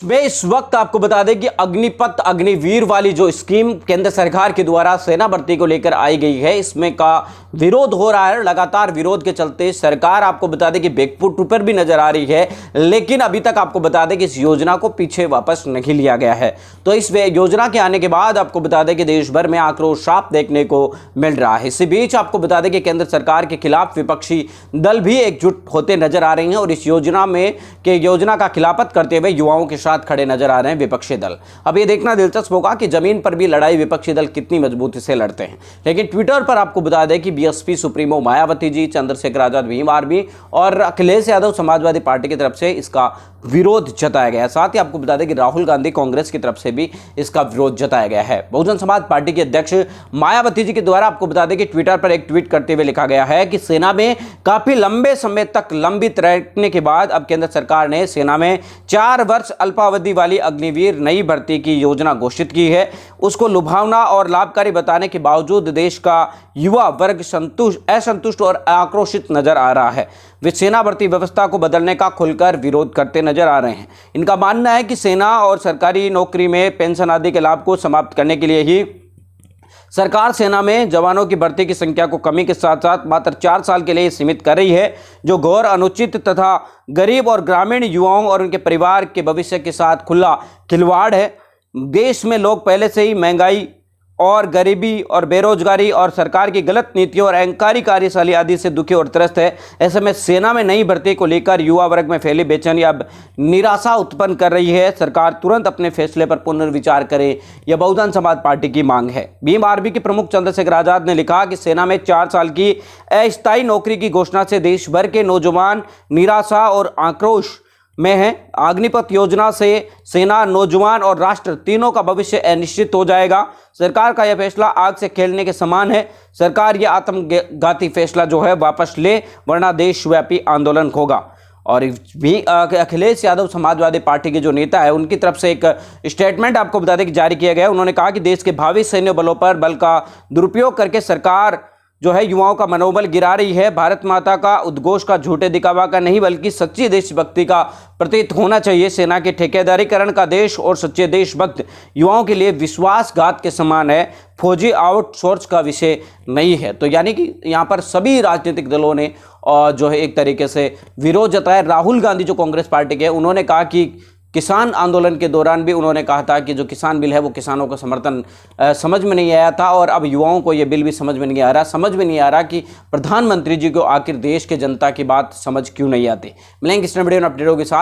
वे इस वक्त आपको बता दें कि अग्निपथ अग्निवीर वाली जो स्कीम केंद्र सरकार के द्वारा सेना भर्ती को लेकर आई गई है, इसमें का विरोध हो रहा है। लगातार विरोध के चलते सरकार आपको बता दें कि बैकफुट पर भी नजर आ रही है, लेकिन अभी तक आपको बता दें कि इस योजना को पीछे वापस नहीं लिया गया है। तो इस योजना के आने के बाद आपको बता दें कि देश भर में आक्रोश साफ देखने को मिल रहा है। इसी बीच आपको बता दें कि केंद्र सरकार के खिलाफ विपक्षी दल भी एकजुट होते नजर आ रहे हैं और इस योजना का खिलाफत करते हुए युवाओं के साथ खड़े नजर आ रहे हैं विपक्षी दल। अब ये देखना दिलचस्प होगा कि जमीन पर भी लड़ाई विपक्षी दल कितनी मजबूती से लड़ते हैं। लेकिन ट्विटर पर आपको बता दें कि BSP supremo Mayawati ji, Chandrashekhar Azad Bhim army और अखिलेश यादव समाजवादी पार्टी की तरफ से इसका विरोध जताया गया। साथ ही आपको बता दें कि राहुल गांधी कांग्रेस की तरफ से भी इसका विरोध जताया गया है। बहुजन समाज पार्टी के अध्यक्ष मायावती जी के द्वारा आपको बता दें कि ट्विटर पर एक ट्वीट करते हुए लिखा गया है कि सेना में काफी लंबे समय तक लंबित रहने के बाद अब केंद्र सरकार ने सेना में 4 वर्ष अल्पावधि वाली अग्निवीर नई भर्ती की योजना घोषित की है। उसको लुभावना और लाभकारी बताने के बावजूद देश का युवा वर्ग असंतुष्ट और आक्रोशित नजर आ रहा है। वे सेना भर्ती व्यवस्था को बदलने का खुलकर विरोध करते नजर आ रहे हैं। इनका मानना है कि सेना और सरकारी नौकरी में पेंशन आदि के लाभ को समाप्त करने के लिए ही सरकार सेना में जवानों की भर्ती की संख्या को कमी के साथ साथ मात्र 4 साल के लिए सीमित कर रही है, जो घोर अनुचित तथा गरीब और ग्रामीण युवाओं और उनके परिवार के भविष्य के साथ खुला खिलवाड़ है। देश में लोग पहले से ही महंगाई और गरीबी और बेरोजगारी और सरकार की गलत नीतियों और अहंकारी कार्यशैली आदि से दुखी और त्रस्त है। ऐसे में सेना में नई भर्ती को लेकर युवा वर्ग में फैली बेचैनी अब निराशा उत्पन्न कर रही है। सरकार तुरंत अपने फैसले पर पुनर्विचार करे, यह बहुजन समाज पार्टी की मांग है। भीम आर्मी के प्रमुख चंद्रशेखर आजाद ने लिखा कि सेना में 4 साल की अस्थायी नौकरी की घोषणा से देश भर के नौजवान निराशा और आक्रोश में है। अग्निपथ योजना से सेना, नौजवान और राष्ट्र तीनों का भविष्य अनिश्चित हो जाएगा। सरकार का यह फैसला आग से खेलने के समान है। सरकार यह आत्मघाती फैसला जो है वापस ले, वरना देशव्यापी आंदोलन होगा। और भी अखिलेश यादव समाजवादी पार्टी के जो नेता है, उनकी तरफ से एक स्टेटमेंट आपको बता दें कि जारी किया गया है। उन्होंने कहा कि देश के भावी सैन्य बलों पर बल का दुरुपयोग करके सरकार जो है युवाओं का मनोबल गिरा रही है। भारत माता का उद्घोष का झूठे दिखावा का नहीं बल्कि सच्ची देशभक्ति का प्रतीक होना चाहिए। सेना के ठेकेदारीकरण का देश और सच्चे देशभक्त युवाओं के लिए विश्वासघात के समान है, फौजी आउटसोर्स का विषय नहीं है। तो यानी कि यहाँ पर सभी राजनीतिक दलों ने जो है एक तरीके से विरोध जताया। राहुल गांधी जो कांग्रेस पार्टी के, उन्होंने कहा कि किसान आंदोलन के दौरान भी उन्होंने कहा था कि जो किसान बिल है वो किसानों का समर्थन समझ में नहीं आया था, और अब युवाओं को ये बिल भी समझ में नहीं आ रहा। समझ में नहीं आ रहा कि प्रधानमंत्री जी को आखिर देश के जनता की बात समझ क्यों नहीं आती। मिलेंगे इस वीडियो में अपडेटों के साथ।